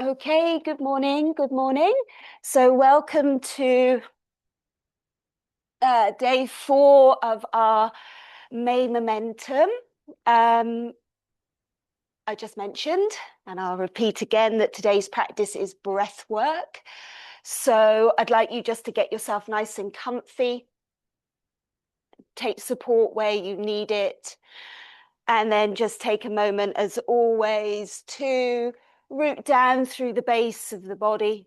Okay, good morning, good morning. So welcome to day 4 of our May Momentum. I just mentioned, and I'll repeat again, that today's practice is breath work. So I'd like you just to get yourself nice and comfy, take support where you need it, and then just take a moment, as always, to root down through the base of the body.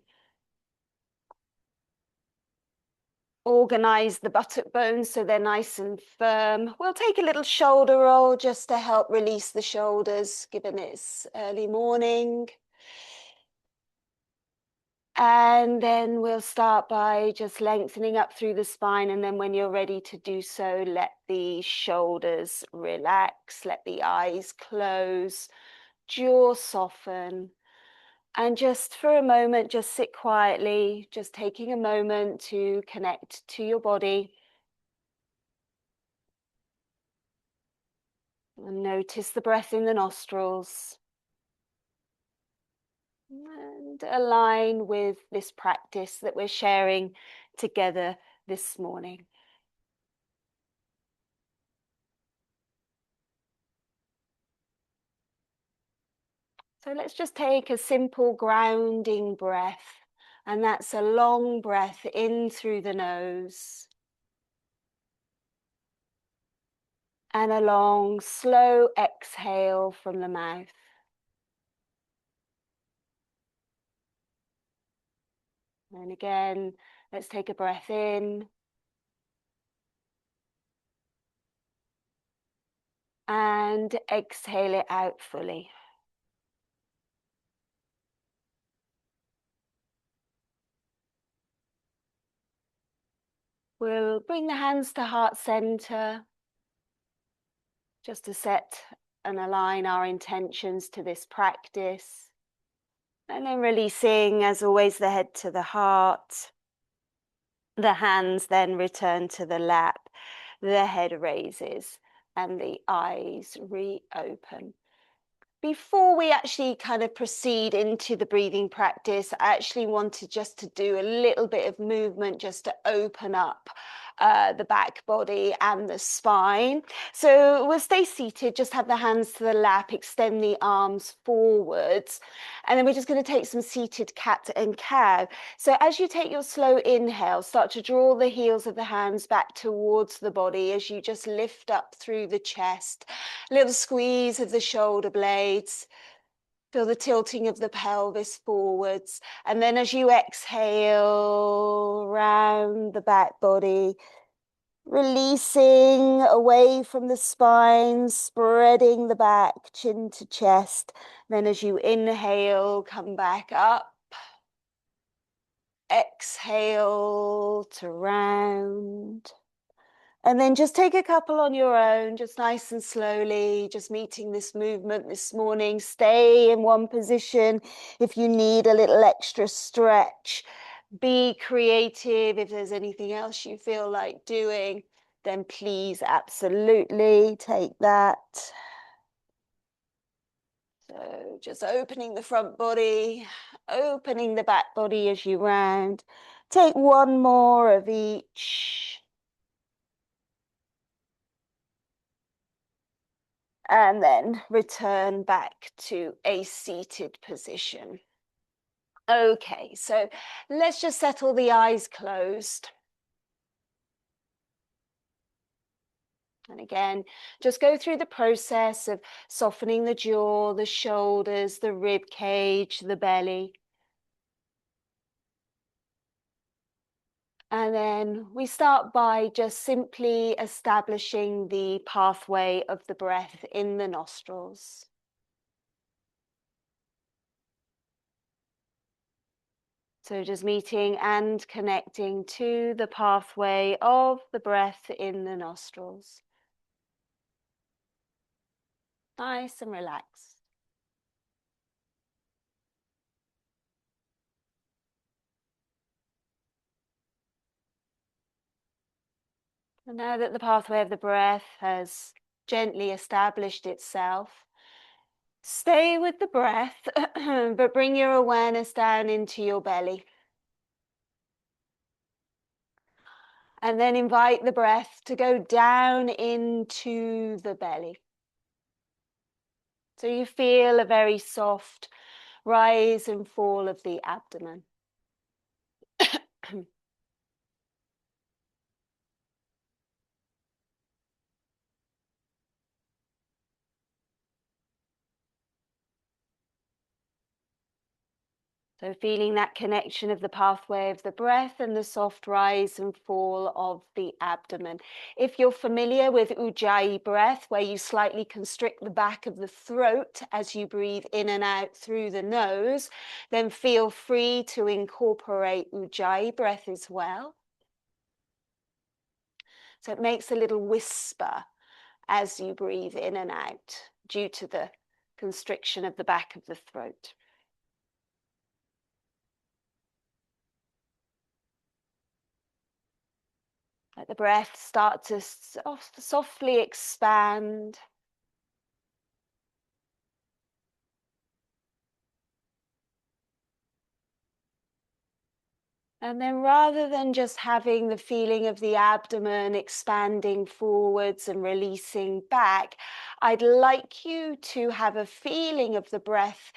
Organize the buttock bones so they're nice and firm. We'll take a little shoulder roll just to help release the shoulders, given it's early morning. And then we'll start by just lengthening up through the spine. And then when you're ready to do so, let the shoulders relax, let the eyes close, jaw soften. And just for a moment, just sit quietly, just taking a moment to connect to your body. And notice the breath in the nostrils. And align with this practice that we're sharing together this morning. So let's just take a simple grounding breath. And that's a long breath in through the nose. And a long, slow exhale from the mouth. And again, let's take a breath in. And exhale it out fully. We'll bring the hands to heart center, just to set and align our intentions to this practice. And then releasing, as always, the head to the heart. The hands then return to the lap. The head raises and the eyes reopen. Before we actually kind of proceed into the breathing practice, I actually wanted just to do a little bit of movement just to open up the back body and the spine. So we'll stay seated, just have the hands to the lap, extend the arms forwards. And then we're just going to take some seated cat and cow. So as you take your slow inhale, start to draw the heels of the hands back towards the body as you just lift up through the chest. A little squeeze of the shoulder blades. Feel the tilting of the pelvis forwards. And then as you exhale, round the back body, releasing away from the spine, spreading the back, chin to chest. Then as you inhale, come back up. Exhale to round. And then just take a couple on your own, just nice and slowly, just meeting this movement this morning. Stay in one position if you need a little extra stretch. Be creative. If there's anything else you feel like doing, then please absolutely take that. So just opening the front body, opening the back body as you round. Take one more of each. And then return back to a seated position. Okay, so let's just settle the eyes closed. And again, just go through the process of softening the jaw, the shoulders, the rib cage, the belly. And then we start by just simply establishing the pathway of the breath in the nostrils. So just meeting and connecting to the pathway of the breath in the nostrils. Nice and relaxed. And now that the pathway of the breath has gently established itself, Stay with the breath, but bring your awareness down into your belly. And then invite the breath to go down into the belly. So you feel a very soft rise and fall of the abdomen. So feeling that connection of the pathway of the breath and the soft rise and fall of the abdomen. If you're familiar with Ujjayi breath, where you slightly constrict the back of the throat as you breathe in and out through the nose, then feel free to incorporate Ujjayi breath as well. So it makes a little whisper as you breathe in and out due to the constriction of the back of the throat. Let the breath start to softly expand. And then rather than just having the feeling of the abdomen expanding forwards and releasing back, I'd like you to have a feeling of the breath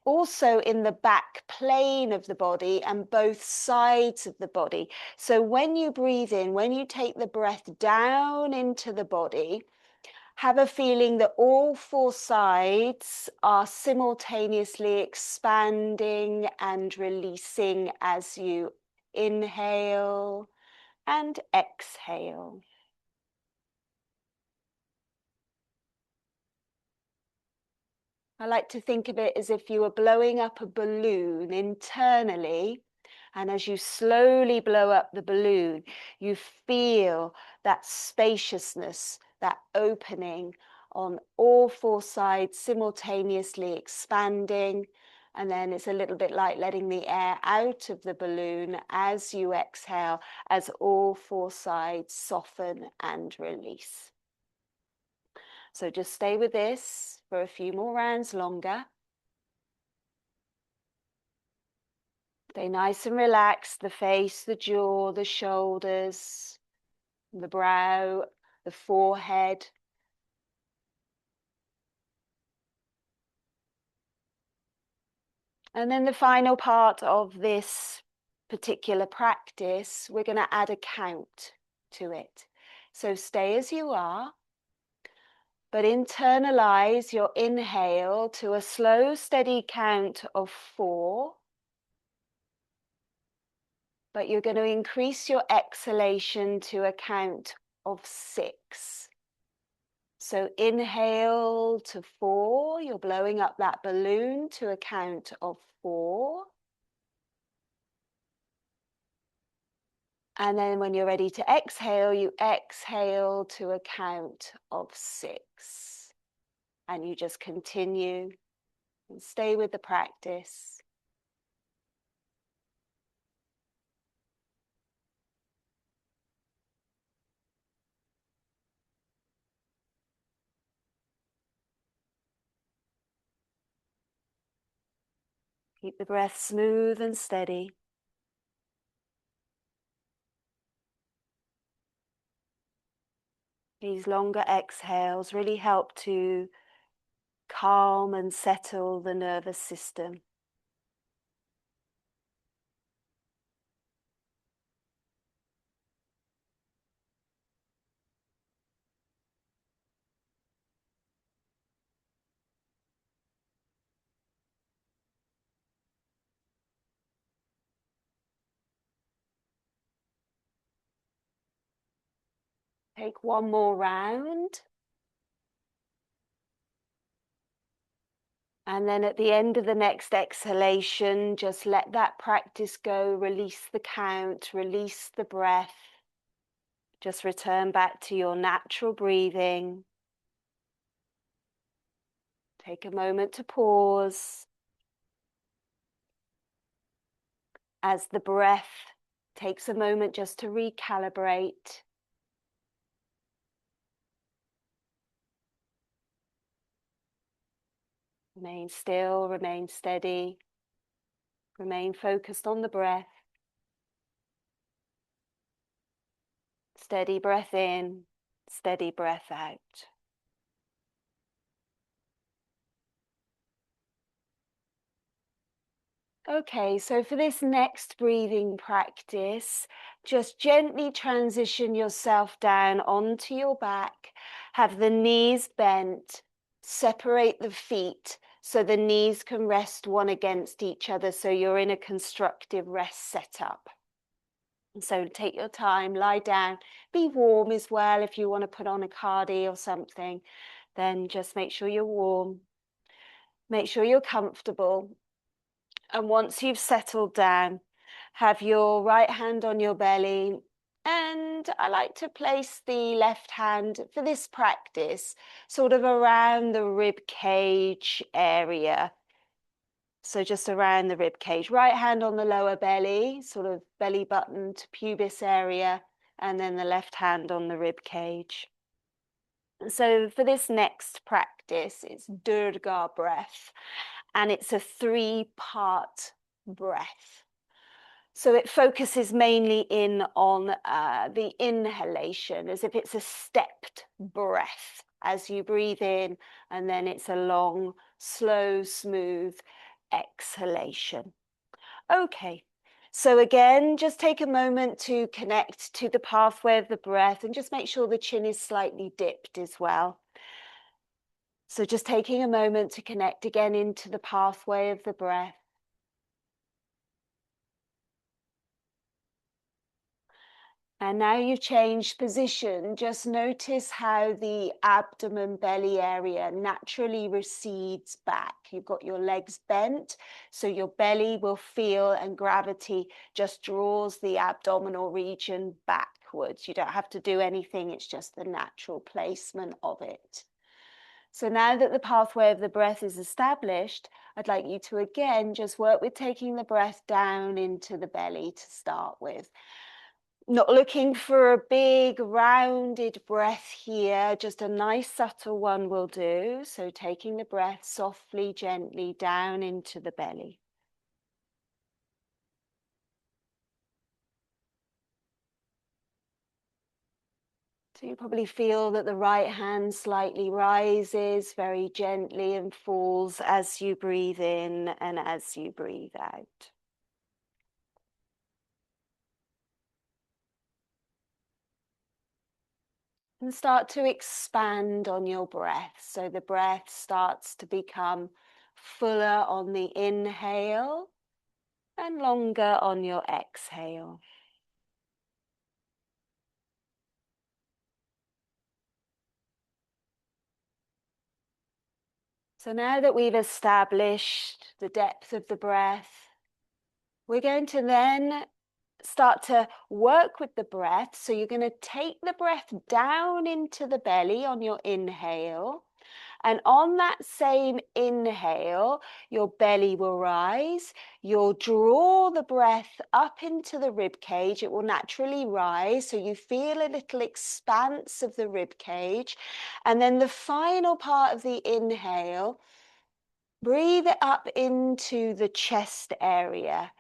also in the back plane of the body and both sides of the body. So when you breathe in, when you take the breath down into the body, have a feeling that all four sides are simultaneously expanding and releasing as you inhale and exhale. I like to think of it as if you were blowing up a balloon internally, and as you slowly blow up the balloon, you feel that spaciousness, that opening on all four sides simultaneously expanding. And then it's a little bit like letting the air out of the balloon as you exhale, as all four sides soften and release. So just stay with this for a few more rounds longer. Stay nice and relaxed, the face, the jaw, the shoulders, the brow, the forehead. And then the final part of this particular practice, we're going to add a count to it. So stay as you are, but internalize your inhale to a slow, steady count of 4. But you're going to increase your exhalation to a count of 6. So inhale to 4, you're blowing up that balloon to a count of 4. And then when you're ready to exhale, you exhale to a count of 6. And you just continue and stay with the practice. Keep the breath smooth and steady. These longer exhales really help to calm and settle the nervous system. Take one more round. And then at the end of the next exhalation, just let that practice go. Release the count, release the breath. Just return back to your natural breathing. Take a moment to pause. As the breath takes a moment just to recalibrate. Remain still, remain steady, remain focused on the breath. Steady breath in, steady breath out. Okay, so for this next breathing practice, just gently transition yourself down onto your back. Have the knees bent, separate the feet so the knees can rest one against each other, so you're in a constructive rest setup. So take your time, lie down, be warm as well. If you want to put on a cardi or something, then just make sure you're warm. Make sure you're comfortable. And once you've settled down, have your right hand on your belly. And I like to place the left hand for this practice sort of around the rib cage area. So just around the rib cage, right hand on the lower belly, sort of belly button to pubis area, and then the left hand on the rib cage. So for this next practice, it's Durga breath, and it's a 3-part breath. So it focuses mainly in on the inhalation, as if it's a stepped breath as you breathe in, and then it's a long, slow, smooth exhalation. Okay, so again, just take a moment to connect to the pathway of the breath and just make sure the chin is slightly dipped as well. So just taking a moment to connect again into the pathway of the breath. And now you've changed position, just notice how the abdomen belly area naturally recedes back. You've got your legs bent, so your belly will feel and gravity just draws the abdominal region backwards. You don't have to do anything, it's just the natural placement of it. So now that the pathway of the breath is established, I'd like you to again just work with taking the breath down into the belly to start with. Not looking for a big rounded breath here, just a nice subtle one will do. So taking the breath softly, gently down into the belly. So you probably feel that the right hand slightly rises very gently and falls as you breathe in and as you breathe out. And start to expand on your breath. So the breath starts to become fuller on the inhale and longer on your exhale. So now that we've established the depth of the breath, we're going to then start to work with the breath. So you're going to take the breath down into the belly on your inhale. And on that same inhale, your belly will rise. You'll draw the breath up into the rib cage. It will naturally rise. So you feel a little expanse of the rib cage. And then the final part of the inhale, breathe it up into the chest area.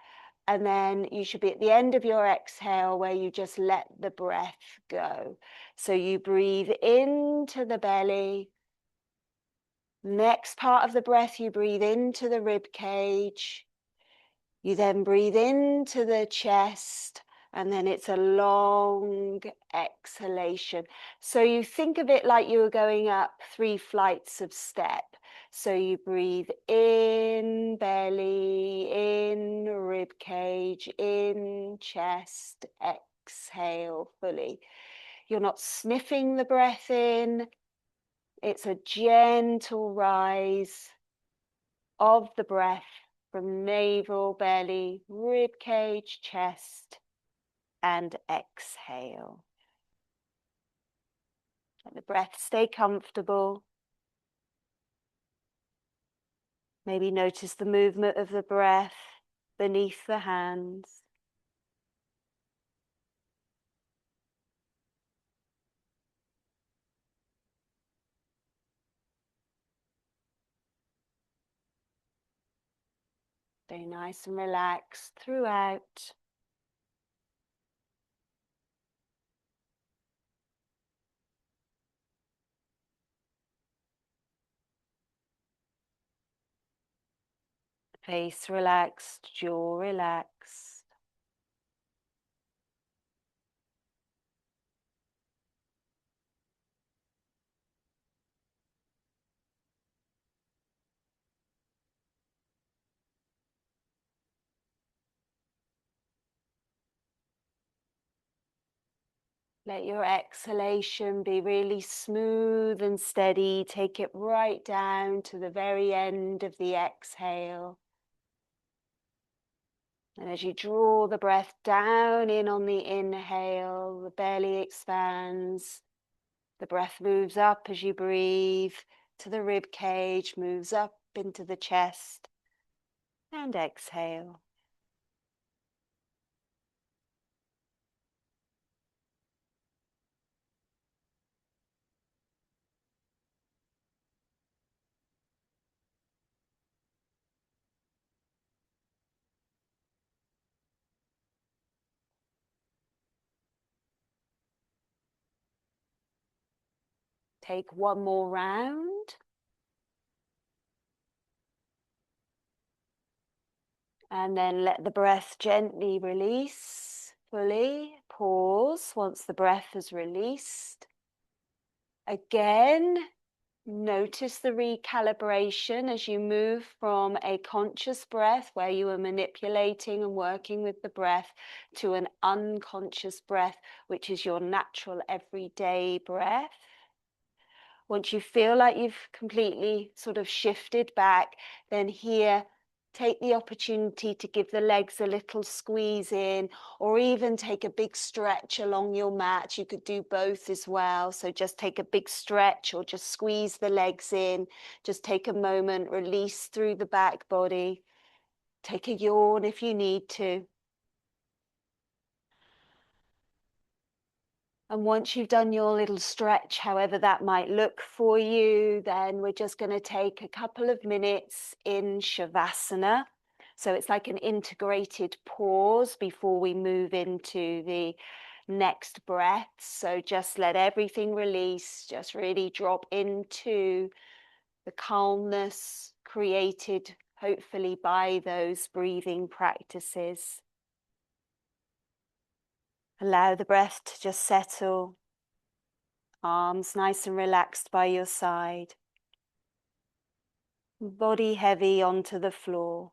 And then you should be at the end of your exhale where you just let the breath go. So you breathe into the belly. Next part of the breath, you breathe into the rib cage. You then breathe into the chest, and then it's a long exhalation. So you think of it like you were going up 3 flights of step. So you breathe in belly, in rib cage, in chest, exhale fully. You're not sniffing the breath in. It's a gentle rise of the breath from navel, belly, rib cage, chest, and exhale. Let the breath stay comfortable. Maybe notice the movement of the breath beneath the hands. Stay nice and relaxed throughout. Face relaxed, jaw relaxed. Let your exhalation be really smooth and steady. Take it right down to the very end of the exhale. And as you draw the breath down in on the inhale, the belly expands. The breath moves up as you breathe to the rib cage, moves up into the chest, and exhale. Take one more round. And then let the breath gently release fully. Pause once the breath has released. Again, notice the recalibration as you move from a conscious breath where you are manipulating and working with the breath to an unconscious breath, which is your natural everyday breath. Once you feel like you've completely sort of shifted back, then here, take the opportunity to give the legs a little squeeze in, or even take a big stretch along your mat. You could do both as well. So just take a big stretch or just squeeze the legs in. Just take a moment, release through the back body. Take a yawn if you need to. And once you've done your little stretch, however that might look for you, then we're just going to take a couple of minutes in Shavasana. So it's like an integrated pause before we move into the next breath. So just let everything release, just really drop into the calmness created hopefully by those breathing practices. Allow the breath to just settle. Arms nice and relaxed by your side. Body heavy onto the floor.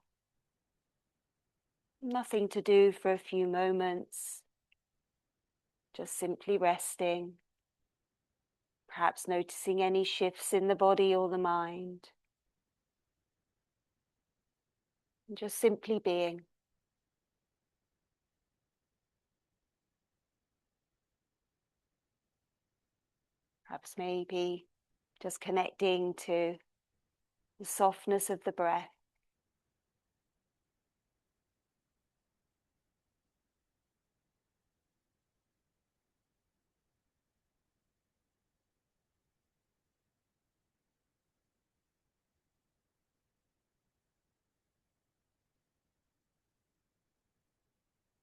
Nothing to do for a few moments. Just simply resting. Perhaps noticing any shifts in the body or the mind. And just simply being. Perhaps maybe just connecting to the softness of the breath.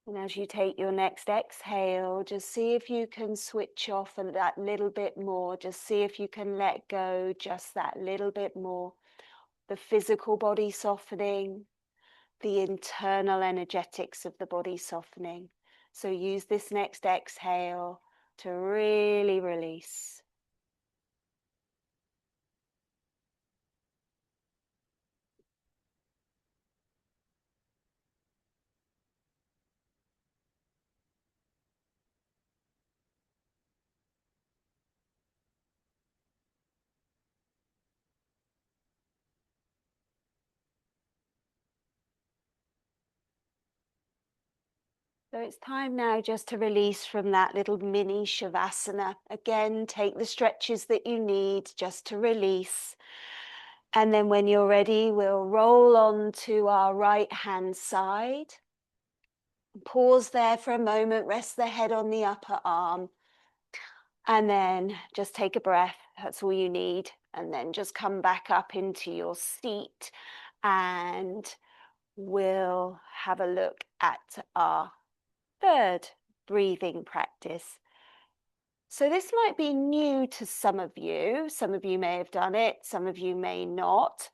And as you take your next exhale, just see if you can switch off that little bit more. Just see if you can let go just that little bit more. The physical body softening, the internal energetics of the body softening. So use this next exhale to really release. So it's time now just to release from that little mini Shavasana. Again, take the stretches that you need just to release. And then when you're ready, we'll roll on to our right hand side. Pause there for a moment, rest the head on the upper arm. And then just take a breath. That's all you need. And then just come back up into your seat and we'll have a look at our third breathing practice. So this might be new to some of you. Some of you may have done it, some of you may not,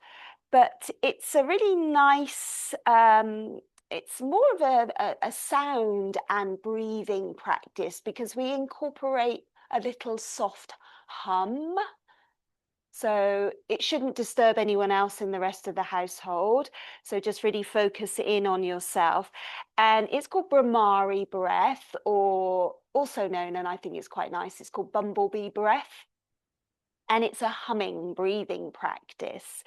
but it's a really nice, it's more of a sound and breathing practice because we incorporate a little soft hum. So it shouldn't disturb anyone else in the rest of the household. So just really focus in on yourself. And it's called Brahmari breath, or also known, and I think it's quite nice, it's called bumblebee breath. And it's a humming breathing practice.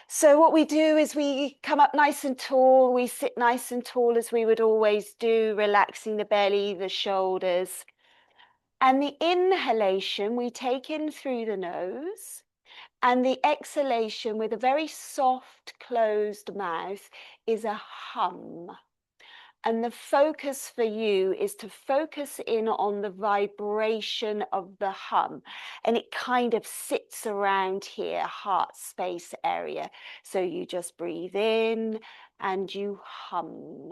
So what we do is we come up nice and tall, we sit nice and tall as we would always do, relaxing the belly, the shoulders. And the inhalation we take in through the nose. And the exhalation with a very soft closed mouth is a hum. And the focus for you is to focus in on the vibration of the hum. And it kind of sits around here, heart space area. So you just breathe in and you hum.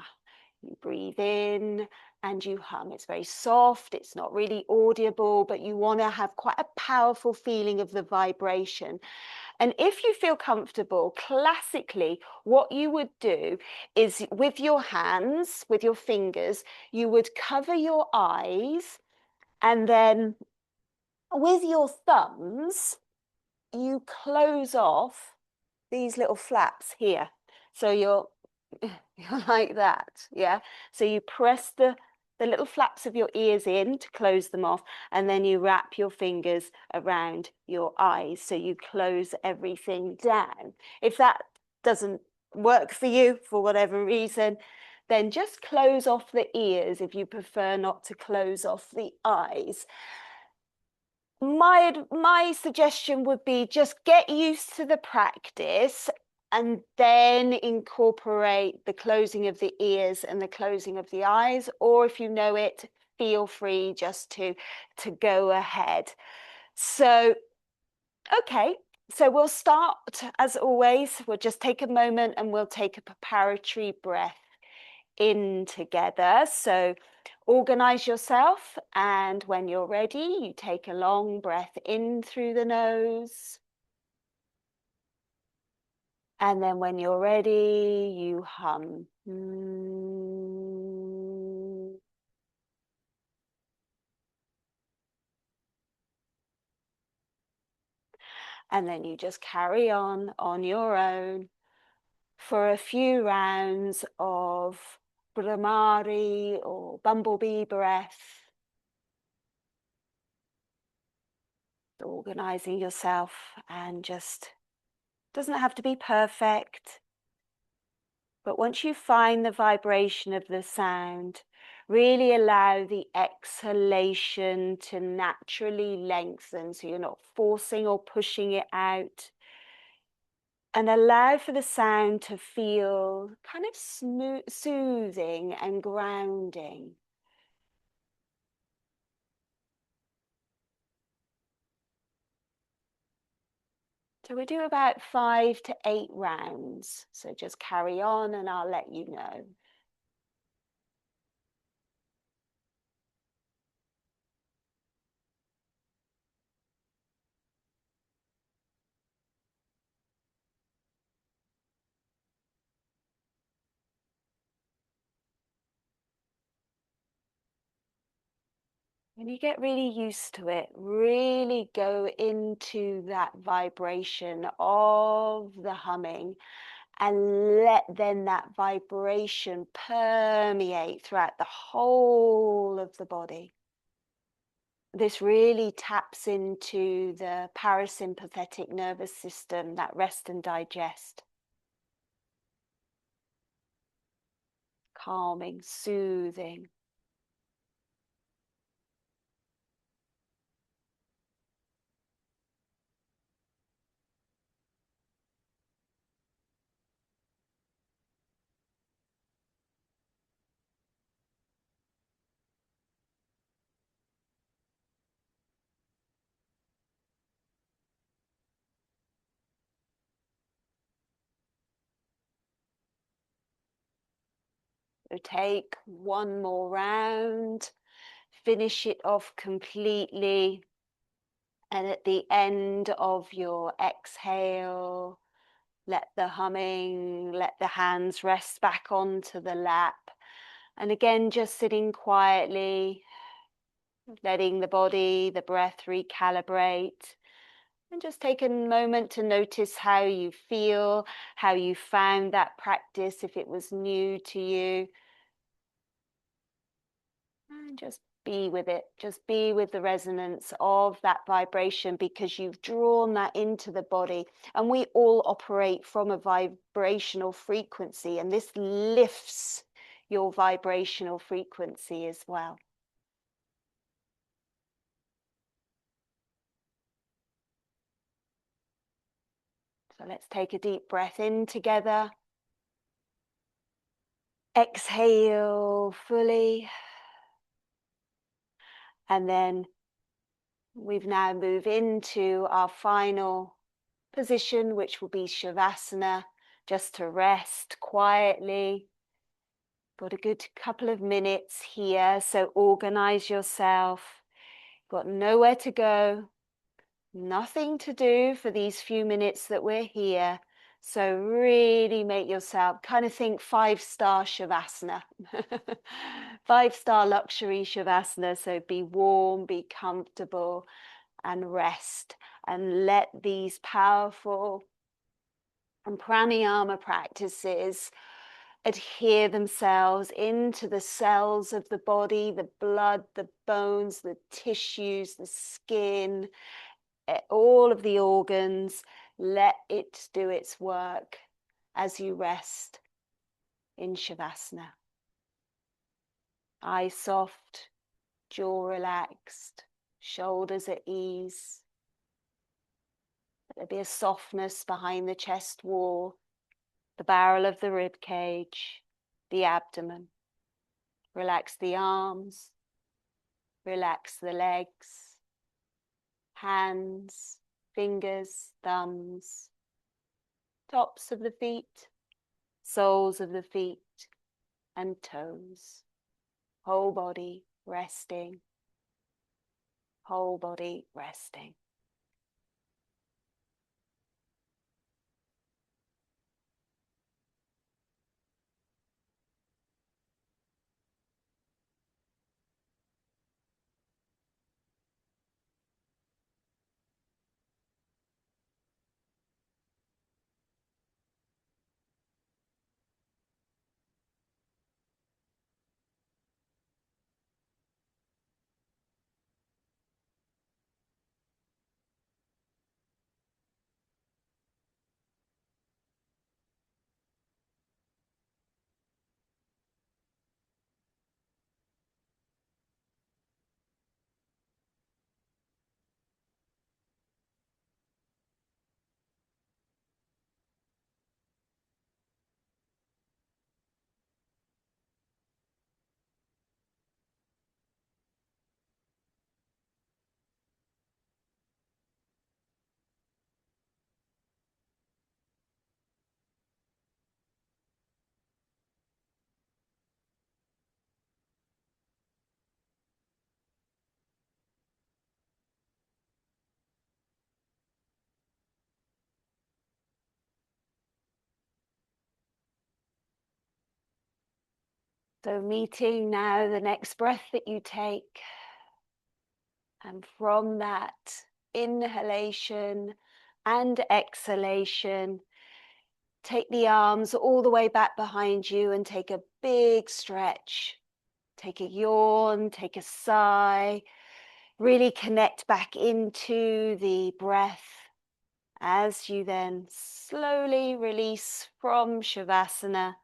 You breathe in and you hum. It's very soft, it's not really audible, but you want to have quite a powerful feeling of the vibration. And if you feel comfortable, classically, what you would do is with your hands, with your fingers, you would cover your eyes, and then with your thumbs, you close off these little flaps here. So you're like that, yeah? So you press the little flaps of your ears in to close them off, and then you wrap your fingers around your eyes. So you close everything down. If that doesn't work for you for whatever reason, then just close off the ears if you prefer not to close off the eyes. My suggestion would be just get used to the practice and then incorporate the closing of the ears and the closing of the eyes, or if you know it, feel free just to go ahead. So okay, so we'll start as always. We'll just take a moment and we'll take a preparatory breath in together. So organize yourself, and when you're ready, you take a long breath in through the nose. And then when you're ready, you hum. And then you just carry on your own for a few rounds of Brahmari or bumblebee breath. Organizing yourself, and just doesn't have to be perfect. But once you find the vibration of the sound, really allow the exhalation to naturally lengthen, so you're not forcing or pushing it out. And allow for the sound to feel kind of smooth, soothing and grounding. So we do about 5 to 8 rounds. So just carry on and I'll let you know. When you get really used to it, really go into that vibration of the humming and let then that vibration permeate throughout the whole of the body. This really taps into the parasympathetic nervous system, that rest and digest. Calming, soothing. So take one more round, finish it off completely. And at the end of your exhale, let the humming, let the hands rest back onto the lap. And again, just sitting quietly, letting the body, the breath recalibrate. And just take a moment to notice how you feel, how you found that practice, if it was new to you. And just be with it. Just be with the resonance of that vibration, because you've drawn that into the body. And we all operate from a vibrational frequency, and this lifts your vibrational frequency as well. So let's take a deep breath in together. Exhale fully. And then we've now moved into our final position, which will be Shavasana, just to rest quietly. Got a good couple of minutes here, so organize yourself. Got nowhere to go, nothing to do for these few minutes that we're here. So really make yourself, kind of think 5-star Shavasana, 5-star luxury Shavasana. So be warm, be comfortable, and rest, and let these powerful and pranayama practices adhere themselves into the cells of the body, the blood, the bones, the tissues, the skin, all of the organs. Let it do its work as you rest in Shavasana. Eyes soft, jaw relaxed, shoulders at ease. There'll be a softness behind the chest wall, the barrel of the rib cage, the abdomen. Relax the arms, relax the legs, hands, fingers, thumbs, tops of the feet, soles of the feet, and toes. Whole body resting, whole body resting. So meeting now the next breath that you take, and from that inhalation and exhalation, take the arms all the way back behind you and take a big stretch. Take a yawn, take a sigh, really connect back into the breath as you then slowly release from Shavasana.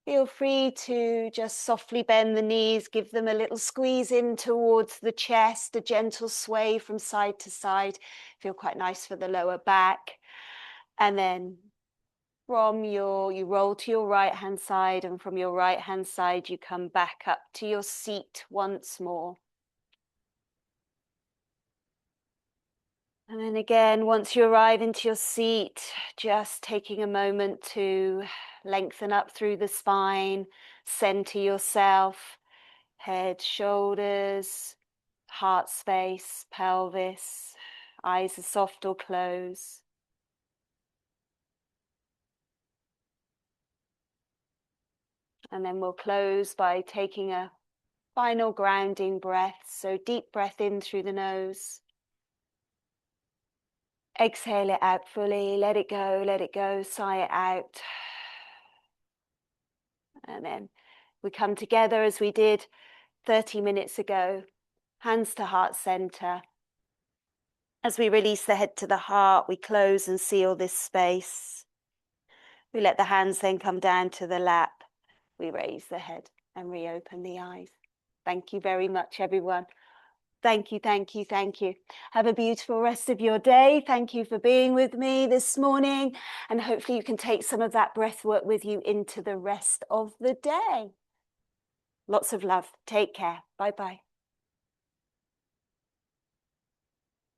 Feel free to just softly bend the knees, give them a little squeeze in towards the chest, a gentle sway from side to side. Feel quite nice for the lower back. And then you roll to your right hand side, and from your right hand side, you come back up to your seat once more. And then again, once you arrive into your seat, just taking a moment to Lengthen up through the spine, center yourself, head, shoulders, heart space, pelvis, eyes are soft or closed. And then we'll close by taking a final grounding breath. So deep breath in through the nose. Exhale it out fully, let it go, sigh it out. And then we come together as we did 30 minutes ago, hands to heart center. As we release the head to the heart, we close and seal this space. We let the hands then come down to the lap. We raise the head and reopen the eyes. Thank you very much, everyone. Thank you, thank you, thank you. Have a beautiful rest of your day. Thank you for being with me this morning. And hopefully you can take some of that breath work with you into the rest of the day. Lots of love. Take care. Bye-bye.